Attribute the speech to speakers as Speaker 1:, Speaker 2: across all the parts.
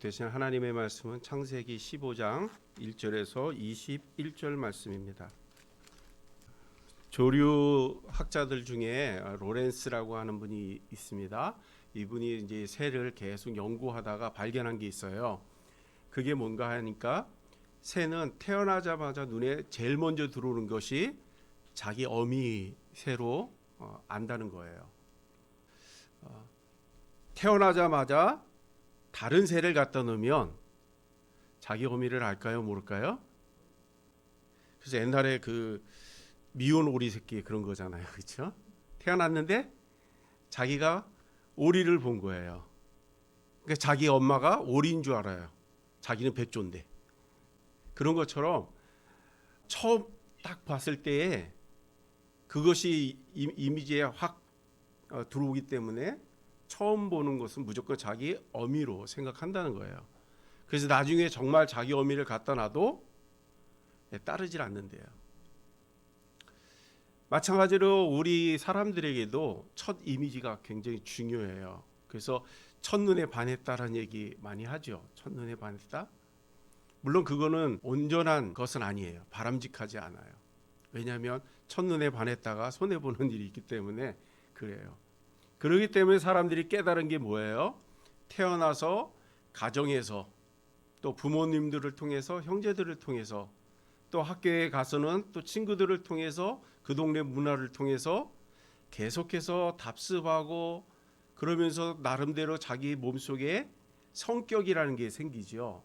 Speaker 1: 기록되신 하나님의 말씀은 창세기 15장 1절에서 21절 말씀입니다. 조류 학자들 중에 로렌스라고 하는 분이 있습니다. 이분이 이제 새를 계속 연구하다가 발견한 게 있어요. 그게 뭔가 하니까 새는 태어나자마자 눈에 제일 먼저 들어오는 것이 자기 어미 새로 안다는 거예요. 태어나자마자 다른 새를 갖다 놓으면 자기 어미를 알까요, 모를까요? 그래서 옛날에 그 미운 오리 새끼 그런 거잖아요, 그렇죠? 태어났는데 자기가 오리를 본 거예요. 그러니까 자기 엄마가 오리인 줄 알아요. 자기는 백조인데. 그런 것처럼 처음 딱 봤을 때에 그것이 이미지에 확 들어오기 때문에 처음 보는 것은 무조건 자기 어미로 생각한다는 거예요. 그래서 나중에 정말 자기 어미를 갖다 놔도 따르질 않는데요. 마찬가지로 우리 사람들에게도 첫 이미지가 굉장히 중요해요. 그래서 첫눈에 반했다라는 얘기 많이 하죠. 첫눈에 반했다. 물론 그거는 온전한 것은 아니에요. 바람직하지 않아요. 왜냐하면 첫눈에 반했다가 손해보는 일이 있기 때문에 그래요. 그렇기 때문에 사람들이 깨달은 게 뭐예요? 태어나서 가정에서 또 부모님들을 통해서 형제들을 통해서 또 학교에 가서는 또 친구들을 통해서 그 동네 문화를 통해서 계속해서 답습하고 그러면서 나름대로 자기 몸속에 성격이라는 게 생기죠.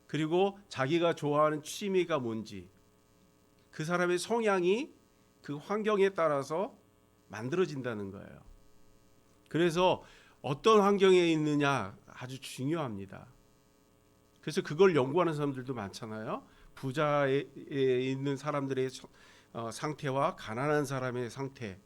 Speaker 1: 그리고 자기가 좋아하는 취미가 뭔지 그 사람의 성향이 그 환경에 따라서 만들어진다는 거예요. 그래서 어떤 환경에 있느냐 아주 중요합니다. 그래서 그걸 연구하는 사람들도 많잖아요. 부자에 있는 사람들의 상태와 가난한 사람의 상태,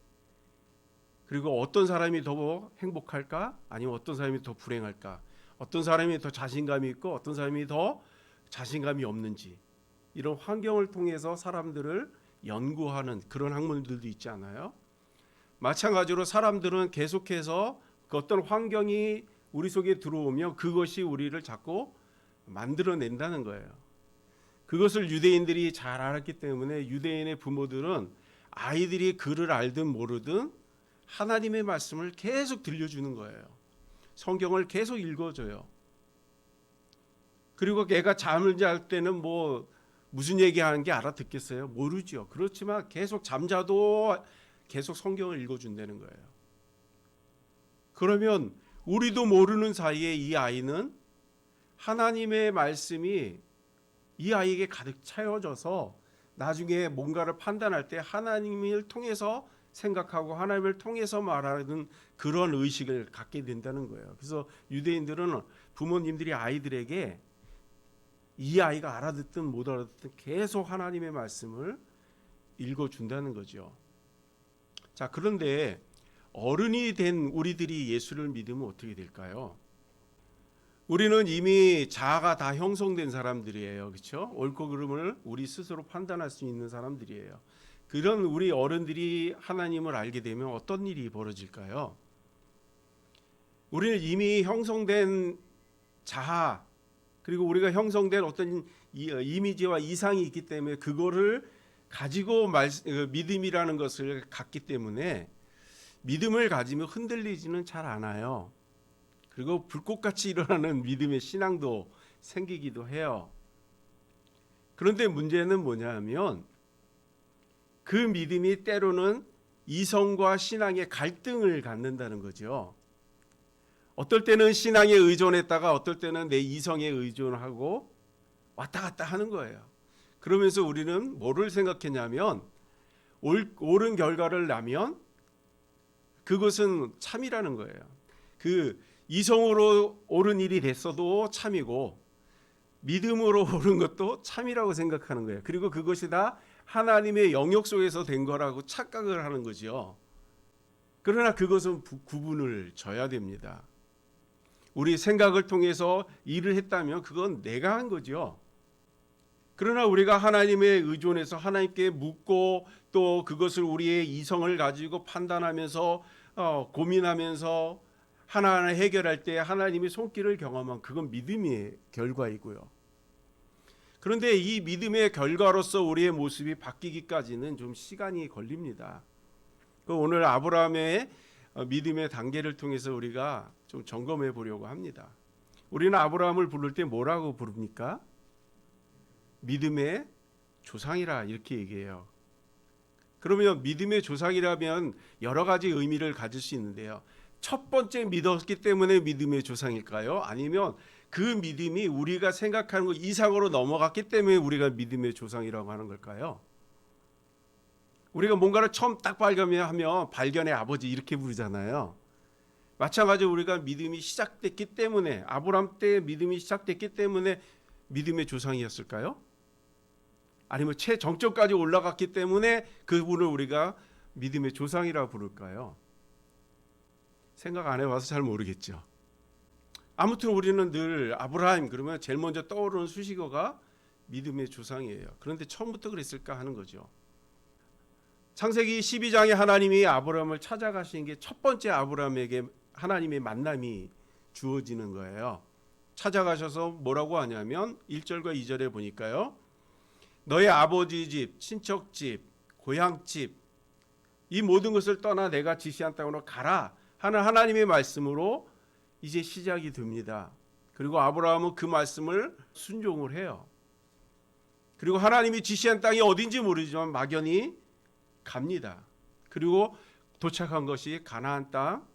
Speaker 1: 그리고 어떤 사람이 더 행복할까 아니면 어떤 사람이 더 불행할까, 어떤 사람이 더 자신감이 있고 어떤 사람이 더 자신감이 없는지, 이런 환경을 통해서 사람들을 연구하는 그런 학문들도 있지 않아요? 마찬가지로 사람들은 계속해서 그 어떤 환경이 우리 속에 들어오면 그것이 우리를 자꾸 만들어낸다는 거예요. 그것을 유대인들이 잘 알았기 때문에 유대인의 부모들은 아이들이 글을 알든 모르든 하나님의 말씀을 계속 들려주는 거예요. 성경을 계속 읽어줘요. 그리고 애가 잠을 잘 때는 뭐 무슨 얘기하는 게 알아듣겠어요? 모르죠. 그렇지만 계속 잠자도 계속 성경을 읽어준다는 거예요. 그러면 우리도 모르는 사이에 이 아이는 하나님의 말씀이 이 아이에게 가득 차여져서 나중에 뭔가를 판단할 때 하나님을 통해서 생각하고 하나님을 통해서 말하는 그런 의식을 갖게 된다는 거예요. 그래서 유대인들은 부모님들이 아이들에게 이 아이가 알아듣든 못 알아듣든 계속 하나님의 말씀을 읽어준다는 거죠. 자, 그런데 어른이 된 우리들이 예수를 믿으면 어떻게 될까요? 우리는 이미 자아가 다 형성된 사람들이에요. 그렇죠? 옳고 그름을 우리 스스로 판단할 수 있는 사람들이에요. 그런 우리 어른들이 하나님을 알게 되면 어떤 일이 벌어질까요? 우리는 이미 형성된 자아, 그리고 우리가 형성된 어떤 이미지와 이상이 있기 때문에 그거를 가지고 믿음이라는 것을 갖기 때문에 믿음을 가지면 흔들리지는 잘 않아요. 그리고 불꽃같이 일어나는 믿음의 신앙도 생기기도 해요. 그런데 문제는 뭐냐면 그 믿음이 때로는 이성과 신앙의 갈등을 갖는다는 거죠. 어떨 때는 신앙에 의존했다가 어떨 때는 내 이성에 의존하고 왔다 갔다 하는 거예요. 그러면서 우리는 뭐를 생각했냐면 옳은 결과를 나면 그것은 참이라는 거예요. 그 이성으로 옳은 일이 됐어도 참이고 믿음으로 옳은 것도 참이라고 생각하는 거예요. 그리고 그것이 다 하나님의 영역 속에서 된 거라고 착각을 하는 거죠. 그러나 그것은 구분을 져야 됩니다. 우리 생각을 통해서 일을 했다면 그건 내가 한 거죠. 그러나 우리가 하나님에 의존해서 하나님께 묻고 또 그것을 우리의 이성을 가지고 판단하면서 고민하면서 하나하나 해결할 때 하나님의 손길을 경험한 그건 믿음의 결과이고요. 그런데 이 믿음의 결과로서 우리의 모습이 바뀌기까지는 좀 시간이 걸립니다. 오늘 아브라함의 믿음의 단계를 통해서 우리가 좀 점검해 보려고 합니다. 우리는 아브라함을 부를 때 뭐라고 부릅니까? 믿음의 조상이라 이렇게 얘기해요. 그러면 믿음의 조상이라면 여러 가지 의미를 가질 수 있는데요. 첫 번째 믿었기 때문에 믿음의 조상일까요? 아니면 그 믿음이 우리가 생각하는 것 이상으로 넘어갔기 때문에 우리가 믿음의 조상이라고 하는 걸까요? 우리가 뭔가를 처음 딱 발견하면 발견의 아버지 이렇게 부르잖아요. 마찬가지로 우리가 믿음이 시작됐기 때문에 아브라함 때 믿음이 시작됐기 때문에 믿음의 조상이었을까요? 아니면 최정점까지 올라갔기 때문에 그분을 우리가 믿음의 조상이라고 부를까요? 생각 안 해봐서 잘 모르겠죠. 아무튼 우리는 늘 아브라함 그러면 제일 먼저 떠오르는 수식어가 믿음의 조상이에요. 그런데 처음부터 그랬을까 하는 거죠. 창세기 12장에 하나님이 아브라함을 찾아가신 게 첫 번째 아브라함에게 하나님의 만남이 주어지는 거예요. 찾아가셔서 뭐라고 하냐면 1절과 2절에 보니까요. 너의 아버지 집, 친척 집, 고향 집, 이 모든 것을 떠나 내가 지시한 땅으로 가라 하는 하나님의 말씀으로 이제 시작이 됩니다. 그리고 아브라함은 그 말씀을 순종을 해요. 그리고 하나님이 지시한 땅이 어딘지 모르지만 막연히 갑니다. 그리고 도착한 것이 가나안 땅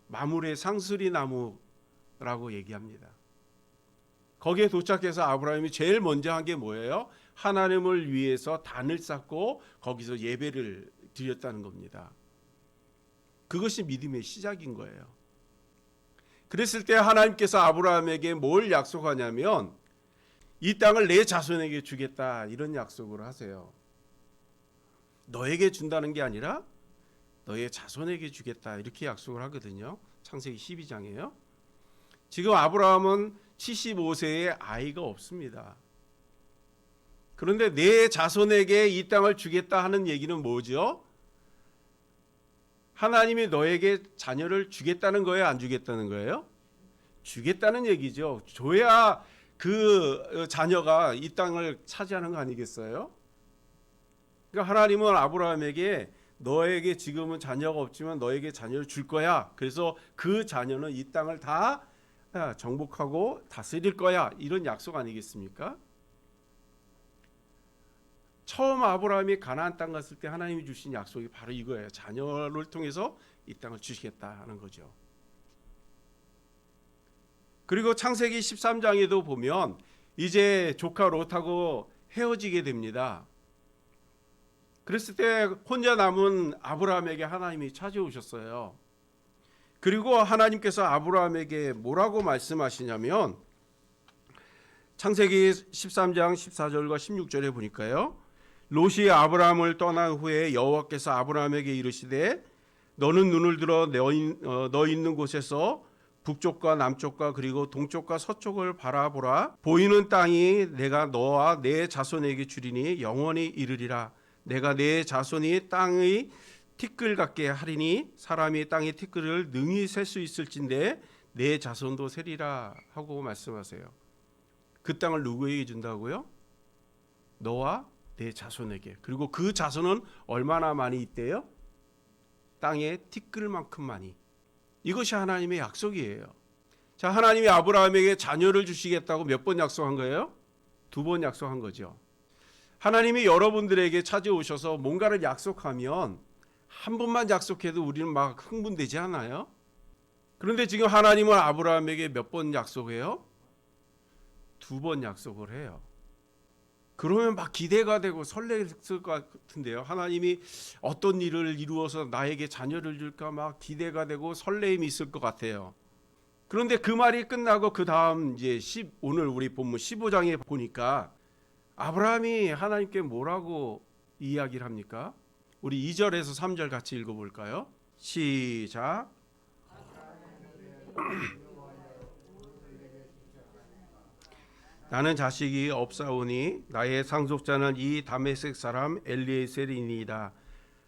Speaker 1: 마므레 상수리 나무라고 얘기합니다. 거기에 도착해서 아브라함이 제일 먼저 한 게 뭐예요? 하나님을 위해서 단을 쌓고 거기서 예배를 드렸다는 겁니다. 그것이 믿음의 시작인 거예요. 그랬을 때 하나님께서 아브라함에게 뭘 약속하냐면 이 땅을 내 자손에게 주겠다 이런 약속을 하세요. 너에게 준다는 게 아니라 너의 자손에게 주겠다 이렇게 약속을 하거든요. 창세기 12장이에요. 지금 아브라함은 75세에 아이가 없습니다. 그런데 내 자손에게 이 땅을 주겠다 하는 얘기는 뭐죠? 하나님이 너에게 자녀를 주겠다는 거예요? 안 주겠다는 거예요? 주겠다는 얘기죠. 줘야 그 자녀가 이 땅을 차지하는 거 아니겠어요? 그러니까 하나님은 아브라함에게 너에게 지금은 자녀가 없지만 너에게 자녀를 줄 거야. 그래서 그 자녀는 이 땅을 다 정복하고 다스릴 거야. 이런 약속 아니겠습니까? 처음 아브라함이 가나안 땅 갔을 때 하나님이 주신 약속이 바로 이거예요. 자녀를 통해서 이 땅을 주시겠다 하는 거죠. 그리고 창세기 13장에도 보면 이제 조카 롯하고 헤어지게 됩니다. 그랬을 때 혼자 남은 아브라함에게 하나님이 찾아오셨어요. 그리고 하나님께서 아브라함에게 뭐라고 말씀하시냐면 창세기 13장 14절과 16절에 보니까요. 롯이 아브라함을 떠난 후에 여호와께서 아브라함에게 이르시되 너는 눈을 들어 너 있는 곳에서 북쪽과 남쪽과 그리고 동쪽과 서쪽을 바라보라. 보이는 땅이 내가 너와 내 자손에게 주리니 영원히 이르리라. 내가 내 자손이 땅의 티끌 같게 하리니 사람이 땅의 티끌을 능히 셀 수 있을진데 내 자손도 세리라 하고 말씀하세요. 그 땅을 누구에게 준다고요? 너와 내 자손에게. 그리고 그 자손은 얼마나 많이 있대요? 땅의 티끌만큼 많이. 이것이 하나님의 약속이에요. 자, 하나님이 아브라함에게 자녀를 주시겠다고 몇 번 약속한 거예요? 2번 약속한 거죠. 하나님이 여러분들에게 찾아오셔서 뭔가를 약속하면 한 번만 약속해도 우리는 막 흥분되지 않아요? 그런데 지금 하나님은 아브라함에게 몇 번 약속해요? 2번 약속을 해요. 그러면 막 기대가 되고 설레을 것 같은데요. 하나님이 어떤 일을 이루어서 나에게 자녀를 줄까 막 기대가 되고 설레임이 있을 것 같아요. 그런데 그 말이 끝나고 그 다음 이제 오늘 우리 본문 15장에 보니까 아브라함이 하나님께 뭐라고 이야기를 합니까? 우리 2절에서 3절 같이 읽어볼까요? 시작. 나는 자식이 없사오니 나의 상속자는 이 다메섹 사람 엘리에셀이니이다.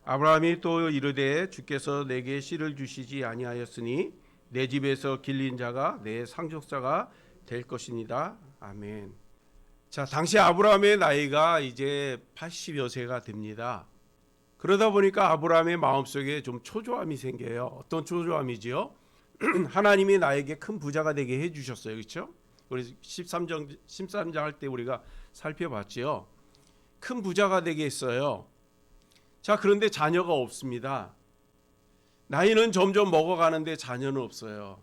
Speaker 1: 아브라함이 또 이르되 주께서 내게 씨를 주시지 아니하였으니 내 집에서 길린 자가 내 상속자가 될 것이니다. 아멘. 자, 당시 아브라함의 나이가 이제 80여 세가 됩니다. 그러다 보니까 아브라함의 마음속에 좀 초조함이 생겨요. 어떤 초조함이지요? 하나님이 나에게 큰 부자가 되게 해주셨어요. 그렇죠? 우리 13장 할 때 우리가 살펴봤지요. 큰 부자가 되게 했어요. 자, 그런데 자녀가 없습니다. 나이는 점점 먹어가는데 자녀는 없어요.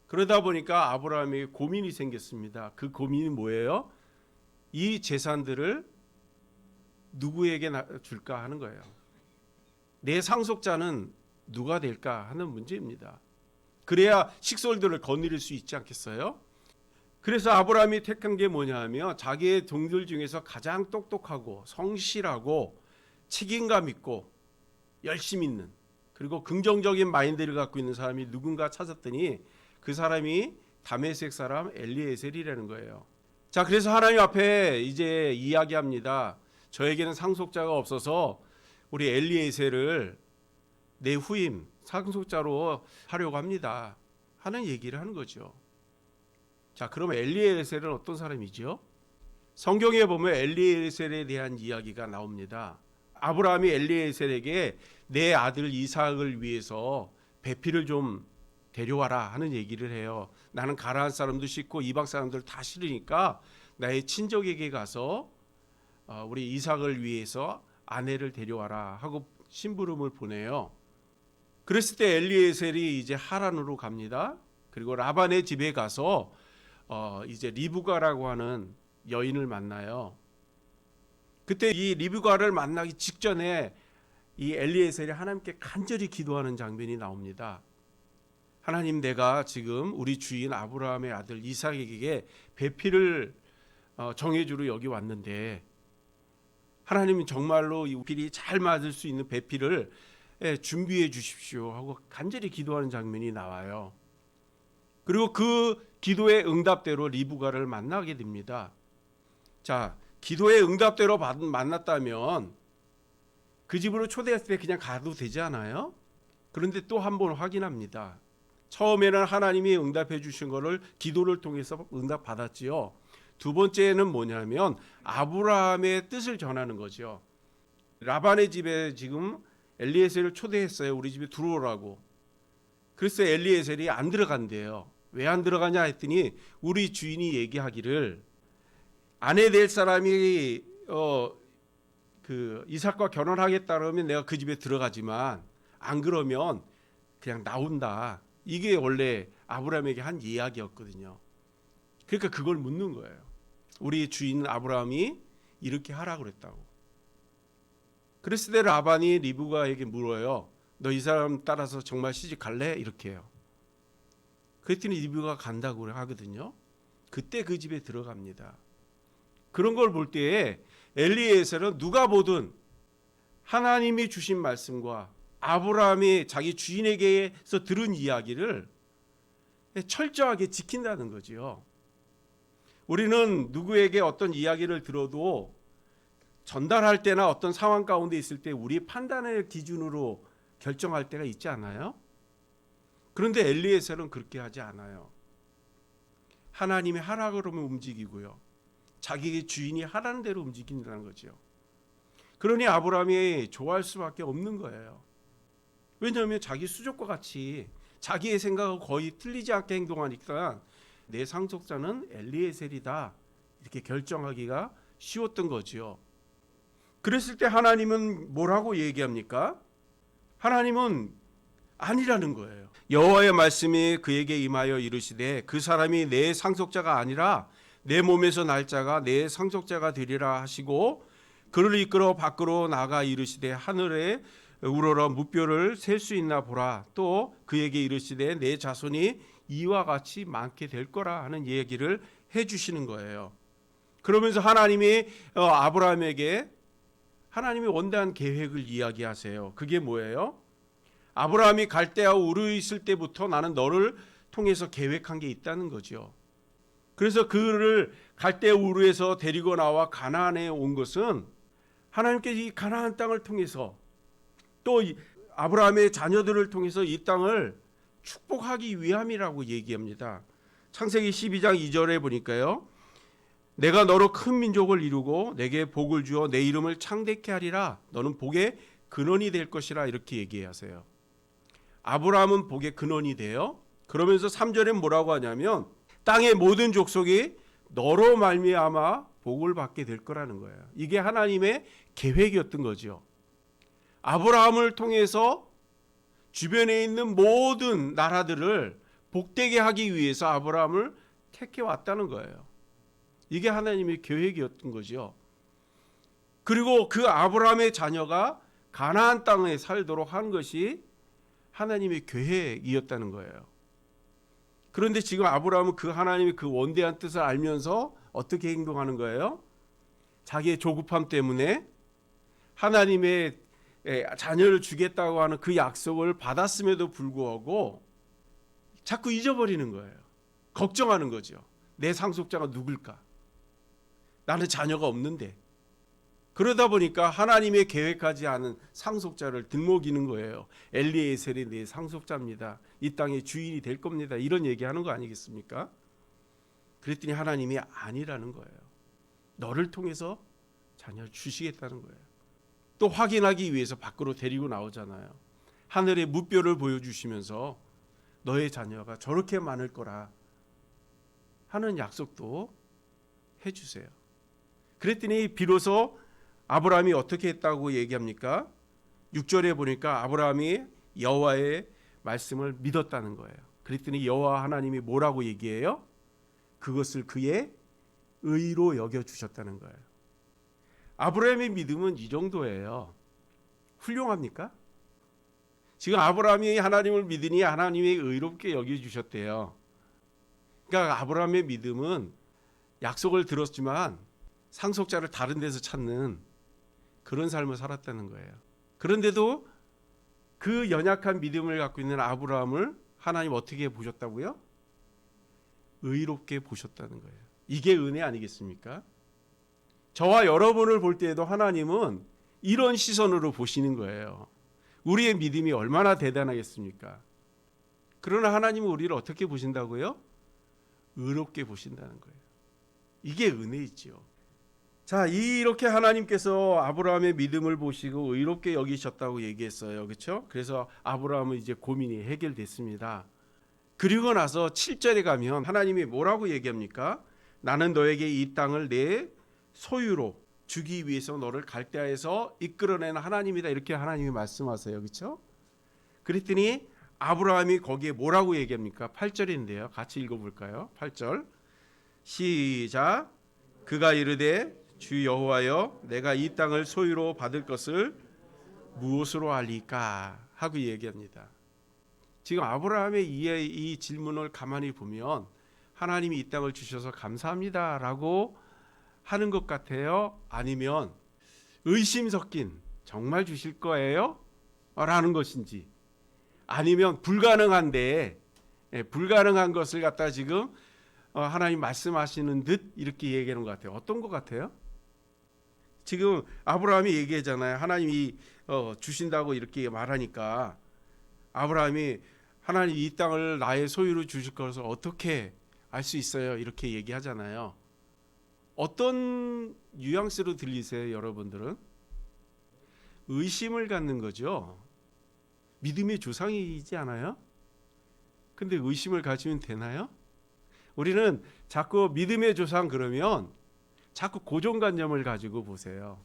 Speaker 1: 그러다 보니까 아브라함에게 고민이 생겼습니다. 그 고민이 뭐예요? 이 재산들을 누구에게 줄까 하는 거예요. 내 상속자는 누가 될까 하는 문제입니다. 그래야 식솔들을 거느릴 수 있지 않겠어요? 그래서 아브라함이 택한 게 뭐냐 하면 자기의 동들 중에서 가장 똑똑하고 성실하고 책임감 있고 열심 있는, 그리고 긍정적인 마인드를 갖고 있는 사람이 누군가 찾았더니 그 사람이 다메섹 사람 엘리에셀이라는 거예요. 자, 그래서 하나님 앞에 이제 이야기합니다. 저에게는 상속자가 없어서 우리 엘리에셀을 내 후임 상속자로 하려고 합니다 하는 얘기를 하는 거죠. 자, 그럼 엘리에셀은 어떤 사람이죠? 성경에 보면 엘리에셀에 대한 이야기가 나옵니다. 아브라함이 엘리에셀에게 내 아들 이삭을 위해서 배필을 좀 데려와라 하는 얘기를 해요. 나는 가나안 사람도 싫고 이방 사람들 다 싫으니까 나의 친족에게 가서 우리 이삭을 위해서 아내를 데려와라 하고 심부름을 보내요. 그랬을 때 엘리에셀이 이제 하란으로 갑니다. 그리고 라반의 집에 가서 이제 리브가라고 하는 여인을 만나요. 그때 이 리브가를 만나기 직전에 이 엘리에셀이 하나님께 간절히 기도하는 장면이 나옵니다. 하나님, 내가 지금 우리 주인 아브라함의 아들 이삭에게 배필을 정해주러 여기 왔는데 하나님은 정말로 이 필이 잘 맞을 수 있는 배필을 준비해 주십시오 하고 간절히 기도하는 장면이 나와요. 그리고 그 기도의 응답대로 리브가를 만나게 됩니다. 자, 기도의 응답대로 만났다면 그 집으로 초대했을 때 그냥 가도 되지 않아요? 그런데 또 한 번 확인합니다. 처음에는 하나님이 응답해 주신 것을 기도를 통해서 응답 받았지요. 두 번째는 뭐냐면 아브라함의 뜻을 전하는 거죠. 라반의 집에 지금 엘리에셀을 초대했어요. 우리 집에 들어오라고. 그래서 엘리에셀이 안 들어간대요. 왜 안 들어가냐 했더니 우리 주인이 얘기하기를 아내 될 사람이 그 이삭과 결혼하겠다 그러면 내가 그 집에 들어가지만 안 그러면 그냥 나온다. 이게 원래 아브라함에게 한 이야기였거든요. 그러니까 그걸 묻는 거예요. 우리 주인 아브라함이 이렇게 하라고 그랬다고. 그랬을 때 라반이 리브가에게 물어요. 너 이 사람 따라서 정말 시집 갈래? 이렇게 해요. 그랬더니 리브가 간다고 하거든요. 그때 그 집에 들어갑니다. 그런 걸 볼 때에 엘리에셀은 누가 보든 하나님이 주신 말씀과 아브라함이 자기 주인에게서 들은 이야기를 철저하게 지킨다는 거지요. 우리는 누구에게 어떤 이야기를 들어도 전달할 때나 어떤 상황 가운데 있을 때 우리 판단의 기준으로 결정할 때가 있지 않아요? 그런데 엘리에셀은 그렇게 하지 않아요. 하나님이 하라 그러면 움직이고요. 자기 주인이 하라는 대로 움직인다는 거죠. 그러니 아브라함이 좋아할 수밖에 없는 거예요. 왜냐하면 자기 수족과 같이 자기의 생각하고 거의 틀리지 않게 행동하니까 내 상속자는 엘리에셀이다 이렇게 결정하기가 쉬웠던 거지요. 그랬을 때 하나님은 뭐라고 얘기합니까? 하나님은 아니라는 거예요. 여호와의 말씀이 그에게 임하여 이르시되 그 사람이 내 상속자가 아니라 내 몸에서 날 자가 내 상속자가 되리라 하시고 그를 이끌어 밖으로 나가 이르시되 하늘에 우러러 무뼈를 셀 수 있나 보라. 또 그에게 이르시되 내 자손이 이와 같이 많게 될 거라 하는 얘기를 해주시는 거예요. 그러면서 하나님이 아브라함에게 하나님이 원대한 계획을 이야기하세요. 그게 뭐예요? 아브라함이 갈대아 우르에 있을 때부터 나는 너를 통해서 계획한 게 있다는 거죠. 그래서 그를 갈대아 우르에서 데리고 나와 가나안에 온 것은 하나님께서 이 가나안 땅을 통해서 또 아브라함의 자녀들을 통해서 이 땅을 축복하기 위함이라고 얘기합니다. 창세기 12장 2절에 보니까요. 내가 너로 큰 민족을 이루고 내게 복을 주어 내 이름을 창대케 하리라. 너는 복의 근원이 될 것이라 이렇게 얘기하세요. 아브라함은 복의 근원이 돼요. 그러면서 3절에 뭐라고 하냐면 땅의 모든 족속이 너로 말미암아 복을 받게 될 거라는 거예요. 이게 하나님의 계획이었던 거죠. 아브라함을 통해서 주변에 있는 모든 나라들을 복되게 하기 위해서 아브라함을 택해 왔다는 거예요. 이게 하나님의 계획이었던 거죠. 그리고 그 아브라함의 자녀가 가나안 땅에 살도록 한 것이 하나님의 계획이었다는 거예요. 그런데 지금 아브라함은 그 하나님의 그 원대한 뜻을 알면서 어떻게 행동하는 거예요? 자기의 조급함 때문에 하나님의 자녀를 주겠다고 하는 그 약속을 받았음에도 불구하고 자꾸 잊어버리는 거예요. 걱정하는 거죠. 내 상속자가 누굴까? 나는 자녀가 없는데. 그러다 보니까 하나님의 계획하지 않은 상속자를 들먹이는 거예요. 엘리에셀이 내 상속자입니다. 이 땅의 주인이 될 겁니다. 이런 얘기하는 거 아니겠습니까? 그랬더니 하나님이 아니라는 거예요. 너를 통해서 자녀를 주시겠다는 거예요. 또 확인하기 위해서 밖으로 데리고 나오잖아요. 하늘의 무뼈를 보여주시면서 너의 자녀가 저렇게 많을 거라 하는 약속도 해주세요. 그랬더니 비로소 아브라함이 어떻게 했다고 얘기합니까? 6절에 보니까 아브라함이 여호와의 말씀을 믿었다는 거예요. 그랬더니 여호와 하나님이 뭐라고 얘기해요? 그것을 그의 의로 여겨주셨다는 거예요. 아브라함의 믿음은 이 정도예요. 훌륭합니까? 지금 아브라함이 하나님을 믿으니 하나님이 의롭게 여겨주셨대요. 그러니까 아브라함의 믿음은 약속을 들었지만 상속자를 다른 데서 찾는 그런 삶을 살았다는 거예요. 그런데도 그 연약한 믿음을 갖고 있는 아브라함을 하나님 어떻게 보셨다고요? 의롭게 보셨다는 거예요. 이게 은혜 아니겠습니까? 저와 여러분을 볼 때에도 하나님은 이런 시선으로 보시는 거예요. 우리의 믿음이 얼마나 대단하겠습니까? 그러나 하나님은 우리를 어떻게 보신다고요? 의롭게 보신다는 거예요. 이게 은혜이지요. 자, 이렇게 하나님께서 아브라함의 믿음을 보시고 의롭게 여기셨다고 얘기했어요. 그렇죠? 그래서 아브라함은 이제 고민이 해결됐습니다. 그리고 나서 7절에 가면 하나님이 뭐라고 얘기합니까? 나는 너에게 이 땅을 내 소유로 주기 위해서 너를 갈대아에서 이끌어내는 하나님이다. 이렇게 하나님이 말씀하세요. 그렇죠? 그랬더니 아브라함이 거기에 뭐라고 얘기합니까? 8절인데요. 같이 읽어볼까요? 8절 시작. 그가 이르되 주 여호와여 내가 이 땅을 소유로 받을 것을 무엇으로 알리까 하고 얘기합니다. 지금 아브라함의 이 질문을 가만히 보면 하나님이 이 땅을 주셔서 감사합니다라고 하는 것 같아요? 아니면 의심 섞인 정말 주실 거예요? 라는 것인지, 아니면 불가능한데 불가능한 것을 갖다 지금 하나님 말씀하시는 듯 이렇게 얘기하는 것 같아요. 어떤 것 같아요? 지금 아브라함이 얘기하잖아요. 하나님이 주신다고 이렇게 말하니까 아브라함이 하나님 이 땅을 나의 소유로 주실 것을 어떻게 알 수 있어요? 이렇게 얘기하잖아요. 어떤 뉘앙스로 들리세요, 여러분들은? 의심을 갖는 거죠. 믿음의 조상이지 않아요? 근데 의심을 가지면 되나요? 우리는 자꾸 믿음의 조상 그러면 자꾸 고정관념을 가지고 보세요.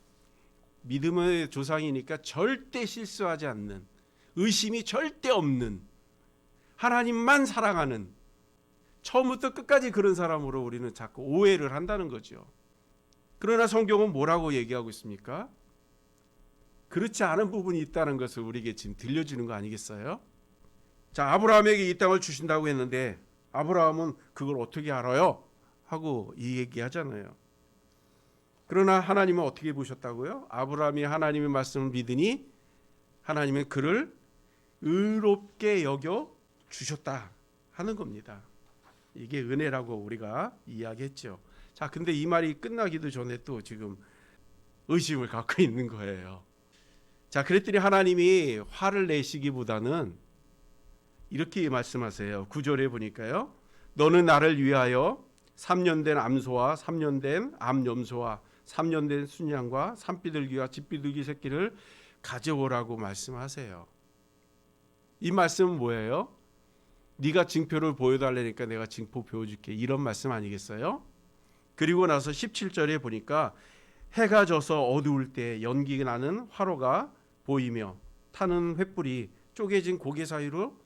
Speaker 1: 믿음의 조상이니까 절대 실수하지 않는, 의심이 절대 없는, 하나님만 사랑하는, 처음부터 끝까지 그런 사람으로 우리는 자꾸 오해를 한다는 거죠. 그러나 성경은 뭐라고 얘기하고 있습니까? 그렇지 않은 부분이 있다는 것을 우리에게 지금 들려주는 거 아니겠어요? 자, 아브라함에게 이 땅을 주신다고 했는데 아브라함은 그걸 어떻게 알아요? 하고 이 얘기하잖아요. 그러나 하나님은 어떻게 보셨다고요? 아브라함이 하나님의 말씀을 믿으니 하나님은 그를 의롭게 여겨 주셨다 하는 겁니다. 이게 은혜라고 우리가 이야기했죠. 자, 근데 이 말이 끝나기도 전에 또 지금 의심을 갖고 있는 거예요. 자, 그랬더니 하나님이 화를 내시기보다는 이렇게 말씀하세요. 9절에 보니까요. 너는 나를 위하여 3년 된 암소와 3년 된 암염소와 3년 된 순양과 산비둘기와 집비둘기 새끼를 가져오라고 말씀하세요. 이 말씀은 뭐예요? 네가 징표를 보여달라니까 내가 징표 보여줄게, 이런 말씀 아니겠어요? 그리고 나서 17절에 보니까 해가 져서 어두울 때 연기 나는 화로가 보이며 타는 횃불이 쪼개진 고개 사이로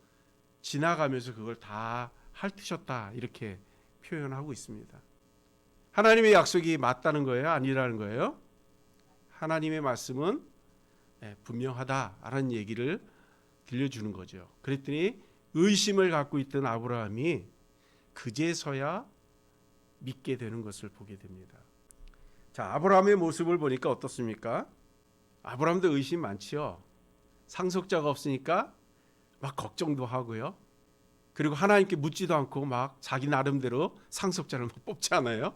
Speaker 1: 지나가면서 그걸 다 핥으셨다, 이렇게 표현하고 있습니다. 하나님의 약속이 맞다는 거예요? 아니라는 거예요? 하나님의 말씀은 분명하다라는 얘기를 들려주는 거죠. 그랬더니 의심을 갖고 있던 아브라함이 그제서야 믿게 되는 것을 보게 됩니다. 자, 아브라함의 모습을 보니까 어떻습니까? 아브라함도 의심 많지요. 상속자가 없으니까 막 걱정도 하고요. 그리고 하나님께 묻지도 않고 막 자기 나름대로 상속자를 막 뽑지 않아요?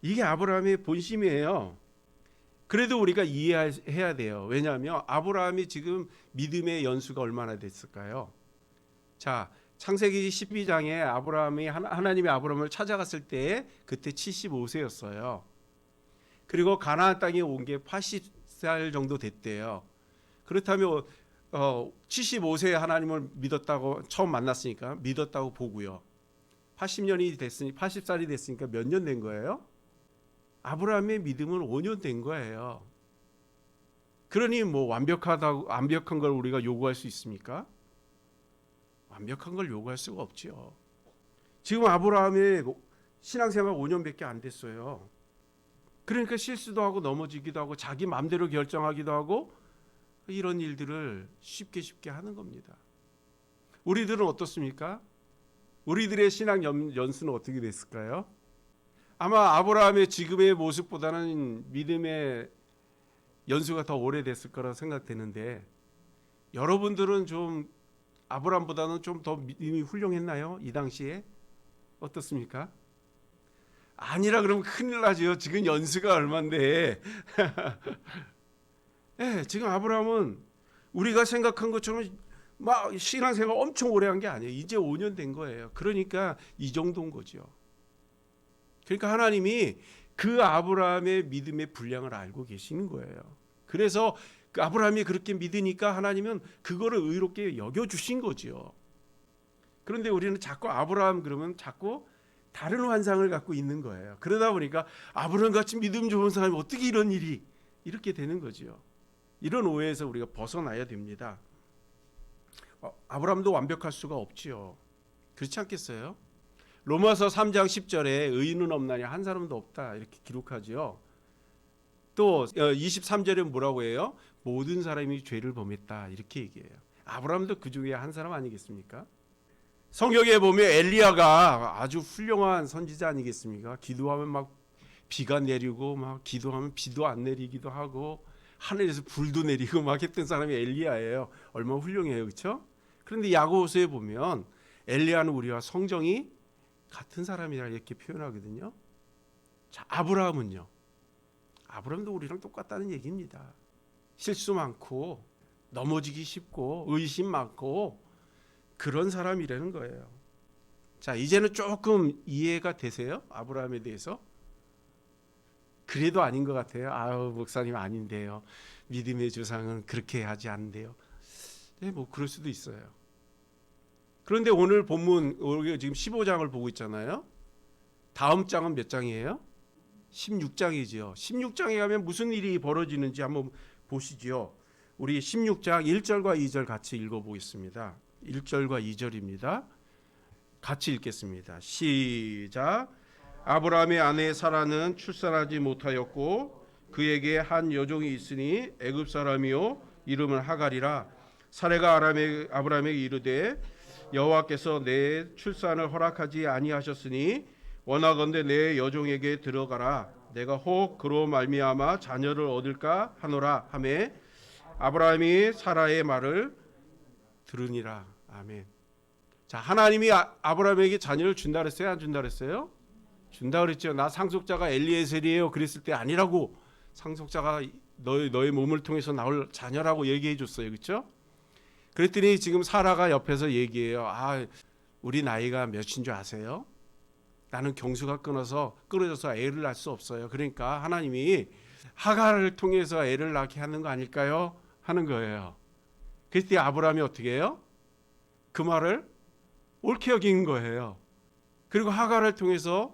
Speaker 1: 이게 아브라함의 본심이에요. 그래도 우리가 이해해야 돼요. 왜냐하면 아브라함이 지금 믿음의 연수가 얼마나 됐을까요? 자, 창세기 12장에 아브라함이 하나님의 아브라함을 찾아갔을 때 그때 75세였어요. 그리고 가나안 땅에 온 게 80살 정도 됐대요. 그렇다면 75세에 하나님을 믿었다고 처음 만났으니까 믿었다고 보고요. 80년이 됐으니 80살이 됐으니까 몇 년 된 거예요? 아브라함의 믿음은 5년 된 거예요. 그러니 뭐 완벽한 걸 우리가 요구할 수 있습니까? 완벽한 걸 요구할 수가 없지요. 지금 아브라함의 신앙생활 5년밖에 안 됐어요. 그러니까 실수도 하고 넘어지기도 하고 자기 마음대로 결정하기도 하고 이런 일들을 쉽게 하는 겁니다. 우리들은 어떻습니까? 우리들의 신앙 연수는 어떻게 됐을까요? 아마 아브라함의 지금의 모습보다는 믿음의 연수가 더 오래됐을 거라고 생각되는데, 여러분들은 좀 아브라함보다는 좀 더 믿음이 훌륭했나요? 이 당시에 어떻습니까? 아니라 그러면 큰일 나죠. 지금 연수가 얼만데. 네, 지금 아브라함은 우리가 생각한 것처럼 막 신앙생활 엄청 오래 한 게 아니에요. 이제 5년 된 거예요. 그러니까 이 정도인 거죠. 그러니까 하나님이 그 아브라함의 믿음의 분량을 알고 계시는 거예요. 그래서 그 아브라함이 그렇게 믿으니까 하나님은 그거를 의롭게 여겨주신 거죠. 그런데 우리는 자꾸 아브라함 그러면 자꾸 다른 환상을 갖고 있는 거예요. 그러다 보니까 아브라함 같이 믿음 좋은 사람이 어떻게 이런 일이 이렇게 되는 거죠. 이런 오해에서 우리가 벗어나야 됩니다. 아브라함도 완벽할 수가 없지요. 그렇지 않겠어요? 로마서 3장 10절에 의인은 없나니 한 사람도 없다 이렇게 기록하죠. 또 23절에 뭐라고 해요? 모든 사람이 죄를 범했다 이렇게 얘기해요. 아브라함도 그 중에 한 사람 아니겠습니까? 성경에 보면 엘리야가 아주 훌륭한 선지자 아니겠습니까? 기도하면 막 비가 내리고 막 기도하면 비도 안 내리기도 하고 하늘에서 불도 내리고 막 했던 사람이 엘리야예요. 얼마나 훌륭해요, 그렇죠? 그런데 야고보서에 보면 엘리야는 우리와 성정이 같은 사람이라 이렇게 표현하거든요. 자, 아브라함은요. 아브라함도 우리랑 똑같다는 얘기입니다. 실수 많고 넘어지기 쉽고 의심 많고 그런 사람이라는 거예요. 자, 이제는 조금 이해가 되세요? 아브라함에 대해서? 그래도 아닌 것 같아요. 아유, 목사님 아닌데요. 믿음의 조상은 그렇게 하지 않는데요. 네, 뭐 그럴 수도 있어요. 그런데 오늘 본문 우리가 지금 15장을 보고 있잖아요. 다음 장은 몇 장이에요? 16장이지요. 16장에 가면 무슨 일이 벌어지는지 한번 보시죠. 우리 16장 1절과 2절 같이 읽어보겠습니다. 1절과 2절입니다. 같이 읽겠습니다. 시작. 아브라함의 아내 사라는 출산하지 못하였고 그에게 한 여종이 있으니 애굽 사람이요 이름은 하갈이라. 사레가 아브라함에게 이르되 여호와께서 내 출산을 허락하지 아니하셨으니 원하건대 내 여종에게 들어가라. 내가 혹 그로 말미암아 자녀를 얻을까 하노라 하매 아브라함이 사라의 말을 들으니라. 아멘. 자, 하나님이 아브라함에게 자녀를 준다 그랬어요? 안 준다 그랬어요? 준다 그랬죠. 나 상속자가 엘리에셀이에요. 그랬을 때 아니라고. 상속자가 너의 몸을 통해서 나올 자녀라고 얘기해 줬어요. 그렇죠? 그랬더니 지금 사라가 옆에서 얘기해요. 우리 나이가 몇인 줄 아세요? 나는 경수가 끊어져서 애를 낳을 수 없어요. 그러니까 하나님이 하갈을 통해서 애를 낳게 하는 거 아닐까요? 하는 거예요. 그때 아브라함이 어떻게 해요? 그 말을 옳게 여긴 거예요. 그리고 하갈을 통해서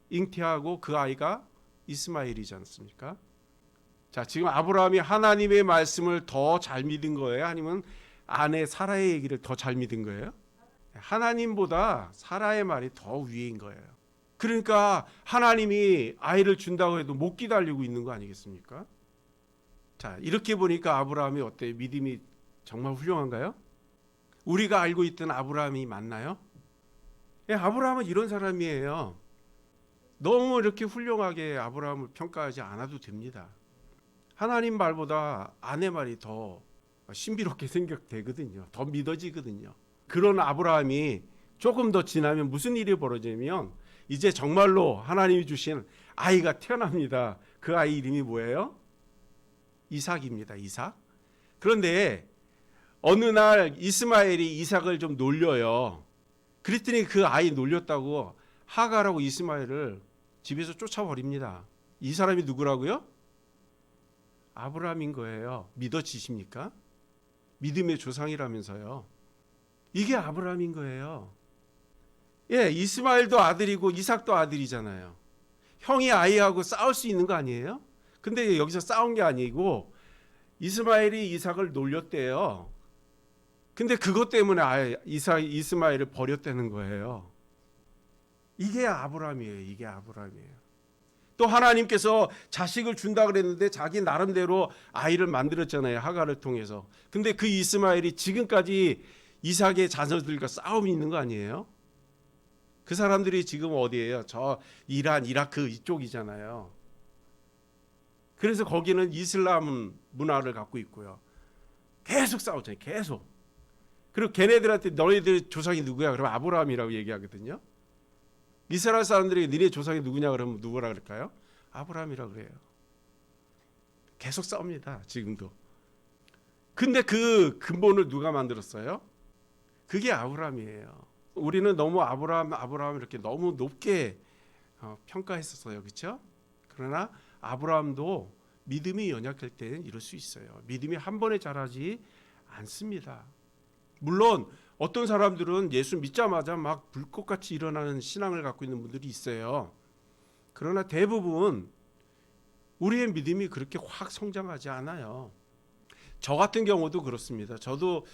Speaker 1: 잉태하고 그 아이가 이스마엘이지 않습니까? 자, 지금 아브라함이 하나님의 말씀을 더 잘 믿은 거예요? 아니면 아내 사라의 얘기를 더 잘 믿은 거예요? 하나님보다 사라의 말이 더 위인 거예요. 그러니까 하나님이 아이를 준다고 해도 못 기다리고 있는 거 아니겠습니까? 자, 이렇게 보니까 아브라함이 어때요? 믿음이 정말 훌륭한가요? 우리가 알고 있던 아브라함이 맞나요? 아브라함은 이런 사람이에요. 너무 이렇게 훌륭하게 아브라함을 평가하지 않아도 됩니다. 하나님 말보다 아내 말이 더 신비롭게 생각되거든요. 더 믿어지거든요. 그런 아브라함이 조금 더 지나면 무슨 일이 벌어지냐면 이제 정말로 하나님이 주신 아이가 태어납니다. 그 아이 이름이 뭐예요? 이삭입니다. 이삭. 그런데 어느 날 이스마엘이 이삭을 좀 놀려요. 그랬더니 그 아이 놀렸다고 하갈하고 이스마엘을 집에서 쫓아버립니다. 이 사람이 누구라고요? 아브라함인 거예요. 믿어지십니까? 믿음의 조상이라면서요. 이게 아브라함인 거예요. 이스마엘도 아들이고 이삭도 아들이잖아요. 형이 아이하고 싸울 수 있는 거 아니에요? 근데 여기서 싸운 게 아니고 이스마엘이 이삭을 놀렸대요. 근데 그것 때문에 이스마엘을 버렸다는 거예요. 이게 아브라함이에요. 이게 아브라함이에요. 또 하나님께서 자식을 준다 그랬는데 자기 나름대로 아이를 만들었잖아요. 하갈을 통해서. 근데 그 이스마엘이 지금까지 이삭의 자녀들과 싸움이 있는 거 아니에요? 그 사람들이 지금 어디예요? 저 이란, 이라크 이쪽이잖아요. 그래서 거기는 이슬람 문화를 갖고 있고요. 계속 싸우잖아요. 계속. 그리고 걔네들한테 너희들 조상이 누구야? 그러면 아브라함이라고 얘기하거든요. 이스라엘 사람들이 니네 조상이 누구냐 그러면 누구라 그럴까요? 아브라함이라고 그래요. 계속 싸웁니다. 지금도. 근데 그 근본을 누가 만들었어요? 그게 아브라함이에요. 우리는 너무 아브라함 이렇게 너무 높게 평가했었어요. 그렇죠? 그러나 아브라함도 믿음이 연약할 때는 이럴 수 있어요. 믿음이 한 번에 자라지 않습니다. 물론 어떤 사람들은 예수 믿자마자 막 불꽃같이 일어나는 신앙을 갖고 있는 분들이 있어요. 그러나 대부분 우리의 믿음이 그렇게 확 성장하지 않아요. 저 같은 경우도 그렇습니다. 저도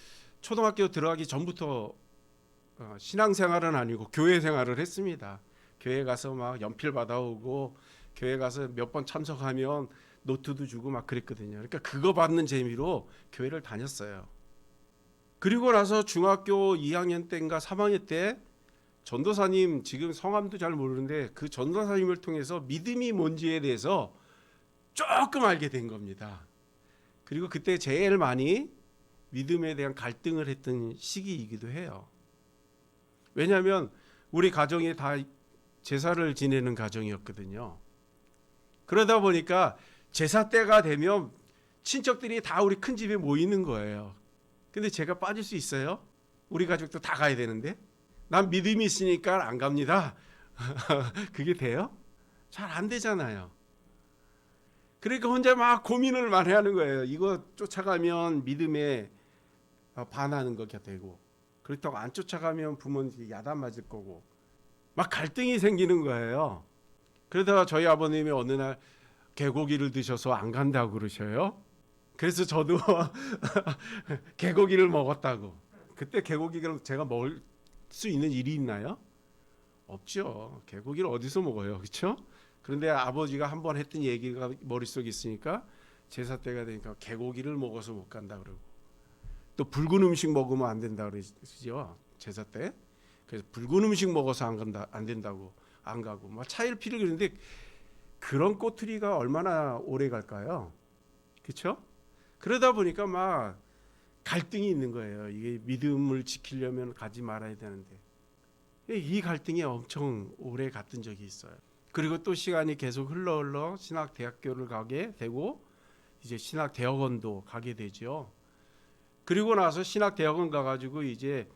Speaker 1: 초등학교 들어가기 전부터 신앙생활은 아니고 교회 생활을 했습니다. 교회 가서 막 연필 받아오고 교회 가서 몇 번 참석하면 노트도 주고 막 그랬거든요. 그러니까 그거 받는 재미로 교회를 다녔어요. 그리고 나서 중학교 2학년 때인가 3학년 때 전도사님, 지금 성함도 잘 모르는데 그 전도사님을 통해서 믿음이 뭔지에 대해서 조금 알게 된 겁니다. 그리고 그때 제일 많이 믿음에 대한 갈등을 했던 시기이기도 해요. 왜냐하면 우리 가정이 다 제사를 지내는 가정이었거든요. 그러다 보니까 제사 때가 되면 친척들이 다 우리 큰 집에 모이는 거예요. 근데 제가 빠질 수 있어요? 우리 가족도 다 가야 되는데 난 믿음이 있으니까 안 갑니다. 그게 돼요? 잘 안 되잖아요. 그러니까 혼자 막 고민을 많이 하는 거예요. 이거 쫓아가면 믿음에 반하는 거가 되고 그렇다고 안 쫓아가면 부모님이 야단 맞을 거고 막 갈등이 생기는 거예요. 그러다가 저희 아버님이 어느 날 개고기를 드셔서 안 간다고 그러셔요. 그래서 저도 개고기를 먹었다고. 그때 개고기를 제가 먹을 수 있는 일이 있나요? 없죠. 개고기를 어디서 먹어요, 그렇죠? 그런데 아버지가 한번 했던 얘기가 머릿속에 있으니까 제사 때가 되니까 개고기를 먹어서 못 간다 그러고 또 붉은 음식 먹으면 안 된다 그러죠, 제사 때. 그래서 붉은 음식 먹어서 안 된다고 안 가고 막 차일피일 그러는데 그런 꼬투리가 얼마나 오래 갈까요? 그렇죠? 그러다 보니까 막 갈등이 있는 거예요. 이게 믿음을 지키려면 가지 말아야 되는데 이 갈등이 엄청 오래 갔던 적이 있어요. 그리고 또 시간이 계속 흘러 신학대학교를 가게 되고 이제 신학대학원도 가게 되죠. 그리고 나서 신학대학원 가가지고 이제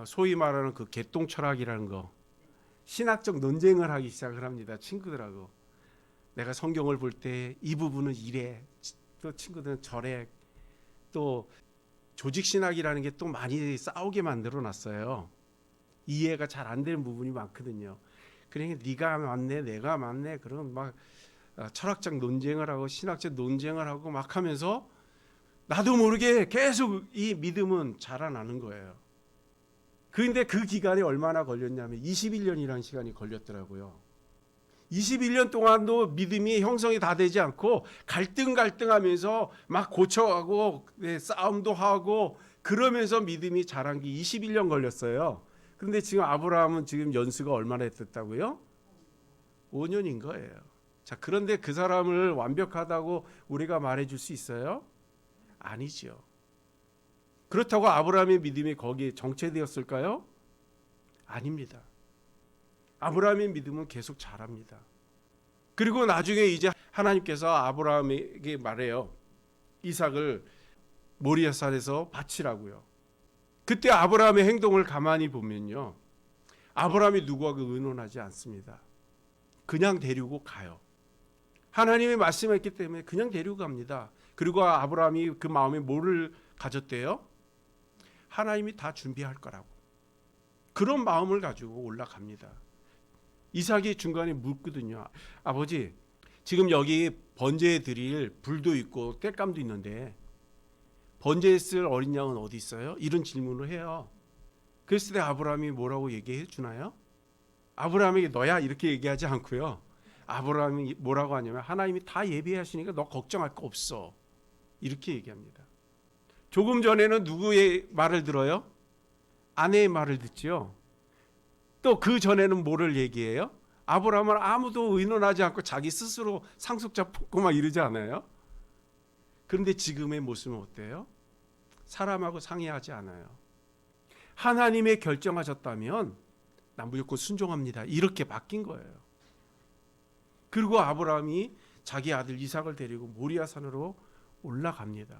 Speaker 1: 소위 말하는 그 개똥철학이라는 거, 신학적 논쟁을 하기 시작을 합니다. 친구들하고. 내가 성경을 볼 때 이 부분은 이래, 또 친구들은 저래. 또 조직신학이라는 게 또 많이 싸우게 만들어 놨어요. 이해가 잘 안 되는 부분이 많거든요. 그러니까 네가 맞네, 내가 맞네, 그런 막 철학적 논쟁을 하고 신학적 논쟁을 하고 막 하면서 나도 모르게 계속 이 믿음은 자라나는 거예요. 그런데 그 기간이 얼마나 걸렸냐면 21년이라는 시간이 걸렸더라고요. 21년 동안도 믿음이 형성이 다 되지 않고 갈등하면서 막 고쳐가고 싸움도 하고 그러면서 믿음이 자란 게 21년 걸렸어요. 그런데 지금 아브라함은 지금 연수가 얼마나 됐다고요? 5년인 거예요. 자, 그런데 그 사람을 완벽하다고 우리가 말해줄 수 있어요? 아니죠. 그렇다고 아브라함의 믿음이 거기에 정체되었을까요? 아닙니다. 아브라함의 믿음은 계속 자랍니다. 그리고 나중에 이제 하나님께서 아브라함에게 말해요. 이삭을 모리아산에서 바치라고요. 그때 아브라함의 행동을 가만히 보면요. 아브라함이 누구하고 의논하지 않습니다. 그냥 데리고 가요. 하나님이 말씀했기 때문에 그냥 데리고 갑니다. 그리고 아브라함이 그 마음에 뭐를 가졌대요? 하나님이 다 준비할 거라고. 그런 마음을 가지고 올라갑니다. 이삭이 중간에 묻거든요. 아버지, 지금 여기 번제해 드릴 불도 있고 땔감도 있는데 번제했을 어린 양은 어디 있어요? 이런 질문을 해요. 그랬을 때 아브라함이 뭐라고 얘기해 주나요? 아브라함에게 너야 이렇게 얘기하지 않고요. 아브라함이 뭐라고 하냐면 하나님이 다 예비하시니까 너 걱정할 거 없어. 이렇게 얘기합니다. 조금 전에는 누구의 말을 들어요? 아내의 말을 듣지요. 또 그 전에는 뭐를 얘기해요? 아브라함은 아무도 의논하지 않고 자기 스스로 상속자 뽑고 막 이러지 않아요? 그런데 지금의 모습은 어때요? 사람하고 상의하지 않아요. 하나님의 결정하셨다면 난 무조건 순종합니다. 이렇게 바뀐 거예요. 그리고 아브라함이 자기 아들 이삭을 데리고 모리아산으로 올라갑니다.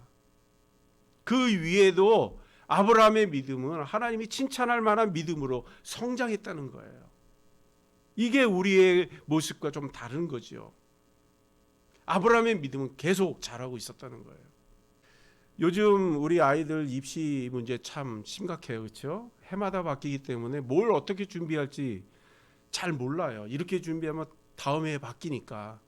Speaker 1: 그 위에도 아브라함의 믿음은 하나님이 칭찬할 만한 믿음으로 성장했다는 거예요. 이게 우리의 모습과 좀 다른 거죠. 아브라함의 믿음은 계속 자라고 있었다는 거예요. 요즘 우리 아이들 입시 문제 참 심각해요. 그렇죠? 해마다 바뀌기 때문에 뭘 어떻게 준비할지 잘 몰라요. 이렇게 준비하면 다음 해에 바뀌니까.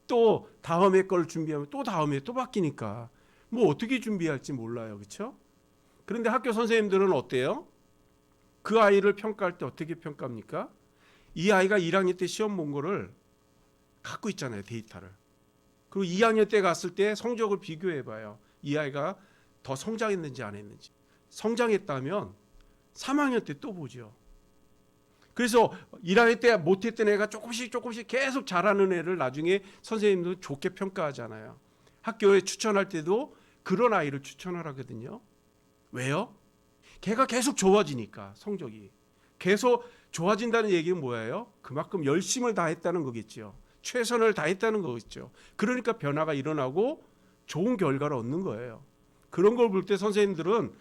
Speaker 1: 또 다음 해 걸 준비하면 또 다음 해에 또 바뀌니까. 뭐 어떻게 준비할지 몰라요. 그렇죠? 그런데 학교 선생님들은 어때요? 그 아이를 평가할 때 어떻게 평가합니까? 이 아이가 1학년 때 시험 본 거를 갖고 있잖아요. 데이터를. 그리고 2학년 때 갔을 때 성적을 비교해 봐요. 이 아이가 더 성장했는지 안 했는지. 성장했다면 3학년 때 또 보죠. 그래서 1학년 때 못했던 애가 조금씩 계속 잘하는 애를 나중에 선생님도 좋게 평가하잖아요. 학교에 추천할 때도 그런 아이를 추천을 하거든요. 왜요? 걔가 계속 좋아지니까 성적이. 계속 좋아진다는 얘기는 뭐예요? 그만큼 열심을 다했다는 거겠죠. 최선을 다했다는 거겠죠. 그러니까 변화가 일어나고 좋은 결과를 얻는 거예요. 그런 걸 볼 때 선생님들은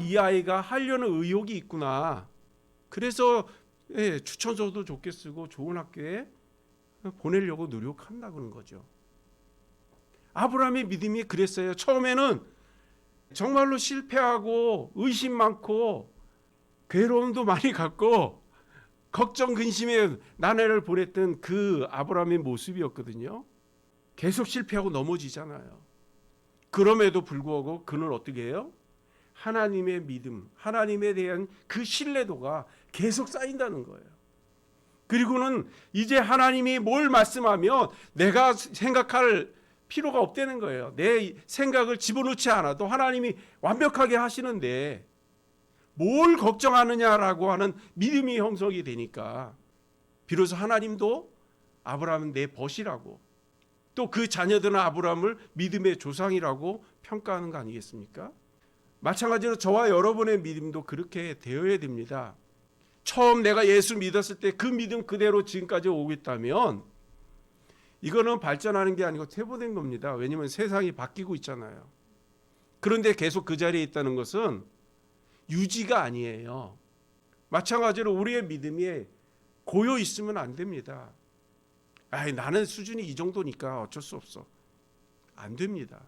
Speaker 1: 이 아이가 하려는 의욕이 있구나. 그래서 추천서도 좋게 쓰고 좋은 학교에 보내려고 노력한다는 거죠. 아브라함의 믿음이 그랬어요. 처음에는 정말로 실패하고 의심 많고 괴로움도 많이 갖고 걱정 근심에 나날을 보냈던 그 아브라함의 모습이었거든요. 계속 실패하고 넘어지잖아요. 그럼에도 불구하고 그는 어떻게 해요? 하나님의 믿음, 하나님에 대한 그 신뢰도가 계속 쌓인다는 거예요. 그리고는 이제 하나님이 뭘 말씀하면 내가 생각할 필요가 없다는 거예요. 내 생각을 집어넣지 않아도 하나님이 완벽하게 하시는데 뭘 걱정하느냐라고 하는 믿음이 형성이 되니까 비로소 하나님도 아브라함은 내 벗이라고 또 그 자녀들은 아브라함을 믿음의 조상이라고 평가하는 거 아니겠습니까? 마찬가지로 저와 여러분의 믿음도 그렇게 되어야 됩니다. 처음 내가 예수 믿었을 때 그 믿음 그대로 지금까지 오고 있다면 이거는 발전하는 게 아니고 퇴보된 겁니다. 왜냐하면 세상이 바뀌고 있잖아요. 그런데 계속 그 자리에 있다는 것은 유지가 아니에요. 마찬가지로 우리의 믿음이 고여 있으면 안 됩니다. 나는 수준이 이 정도니까 어쩔 수 없어. 안 됩니다.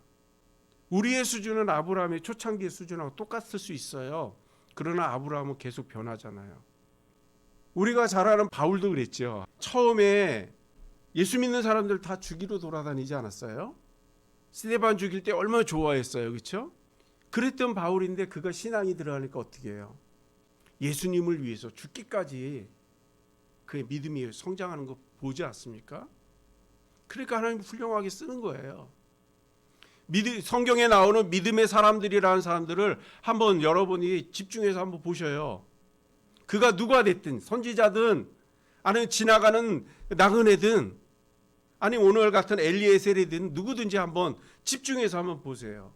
Speaker 1: 우리의 수준은 아브라함의 초창기의 수준하고 똑같을 수 있어요. 그러나 아브라함은 계속 변하잖아요. 우리가 잘 아는 바울도 그랬죠. 처음에 예수 믿는 사람들 다 죽이러 돌아다니지 않았어요? 스데반 죽일 때 얼마나 좋아했어요. 그렇죠? 그랬던 바울인데 그가 신앙이 들어가니까 어떻게 해요? 예수님을 위해서 죽기까지 그의 믿음이 성장하는 거 보지 않습니까? 그러니까 하나님 훌륭하게 쓰는 거예요. 성경에 나오는 믿음의 사람들이라는 사람들을 한번 여러분이 집중해서 한번 보셔요. 그가 누가 됐든 선지자든 아니면 지나가는 나그네든 아니 오늘 같은 엘리에셀이든 누구든지 한번 집중해서 한번 보세요.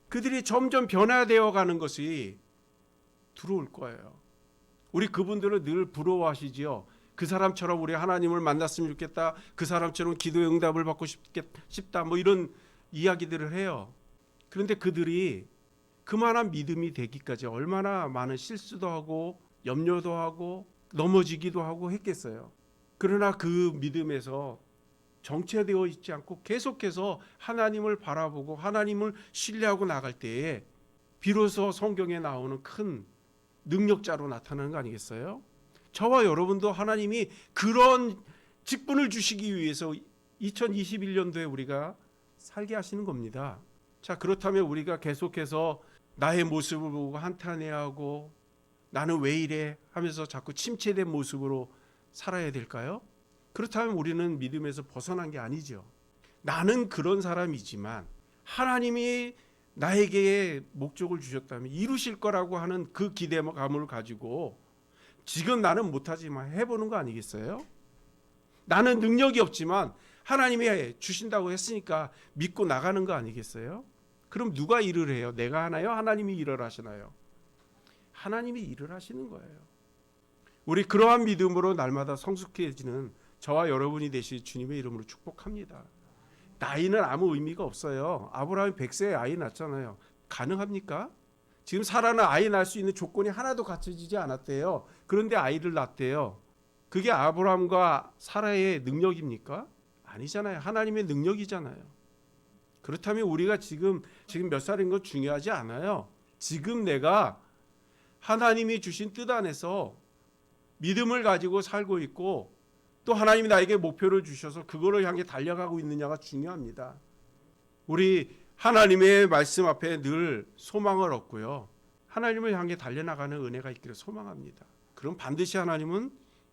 Speaker 1: 그들이 점점 변화되어 가는 것이 들어올 거예요. 우리 그분들은 늘 부러워하시지요. 그 사람처럼 우리 하나님을 만났으면 좋겠다. 그 사람처럼 기도의 응답을 받고 싶다. 뭐 이런 이야기들을 해요. 그런데 그들이 그만한 믿음이 되기까지 얼마나 많은 실수도 하고 염려도 하고 넘어지기도 하고 했겠어요. 그러나 그 믿음에서 정체되어 있지 않고 계속해서 하나님을 바라보고 하나님을 신뢰하고 나갈 때에 비로소 성경에 나오는 큰 능력자로 나타나는 거 아니겠어요? 저와 여러분도 하나님이 그런 직분을 주시기 위해서 2021년도에 우리가 살게 하시는 겁니다. 자, 그렇다면 우리가 계속해서 나의 모습을 보고 한탄해하고 나는 왜 이래 하면서 자꾸 침체된 모습으로 살아야 될까요? 그렇다면 우리는 믿음에서 벗어난 게 아니죠. 나는 그런 사람이지만 하나님이 나에게 목적을 주셨다면 이루실 거라고 하는 그 기대감을 가지고 지금 나는 못하지만 해보는 거 아니겠어요? 나는 능력이 없지만 하나님이 주신다고 했으니까 믿고 나가는 거 아니겠어요? 그럼 누가 일을 해요? 내가 하나요? 하나님이 일을 하시나요? 하나님이 일을 하시는 거예요. 우리 그러한 믿음으로 날마다 성숙해지는 저와 여러분이 되실 주님의 이름으로 축복합니다. 나이는 아무 의미가 없어요. 아브라함이 100세에 아이 낳잖아요. 가능합니까? 지금 사라는 아이 낳을 수 있는 조건이 하나도 갖춰지지 않았대요. 그런데 아이를 낳았대요. 그게 아브라함과 사라의 능력입니까? 아니잖아요. 하나님의 능력이잖아요. 그렇다면 우리가 지금 몇 살인 건 중요하지 않아요. 지금 내가 하나님이 주신 뜻 안에서 믿음을 가지고 살고 있고 또 하나님이 나에게 목표를 주셔서 그거를 향해 달려가고 있느냐가 중요합니다. 우리 하나님의 말씀 앞에 늘 소망을 얻고요. 하나님을 향해 달려나가는 은혜가 있기를 소망합니다. 그럼 반드시 하나님은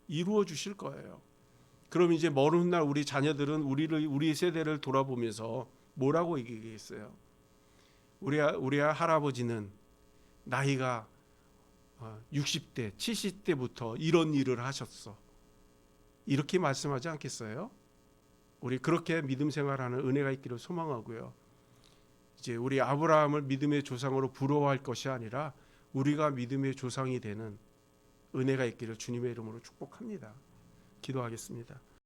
Speaker 1: 이루어 주실 거예요. 그럼 이제 먼 훗날 우리 자녀들은 우리 세대를 돌아보면서 뭐라고 얘기했어요? 우리 할아버지는 나이가 60대, 70대부터 이런 일을 하셨어. 이렇게 말씀하지 않겠어요? 우리 그렇게 믿음 생활하는 은혜가 있기를 소망하고요. 이제 우리 아브라함을 믿음의 조상으로 부러워할 것이 아니라 우리가 믿음의 조상이 되는 은혜가 있기를 주님의 이름으로 축복합니다. 기도하겠습니다.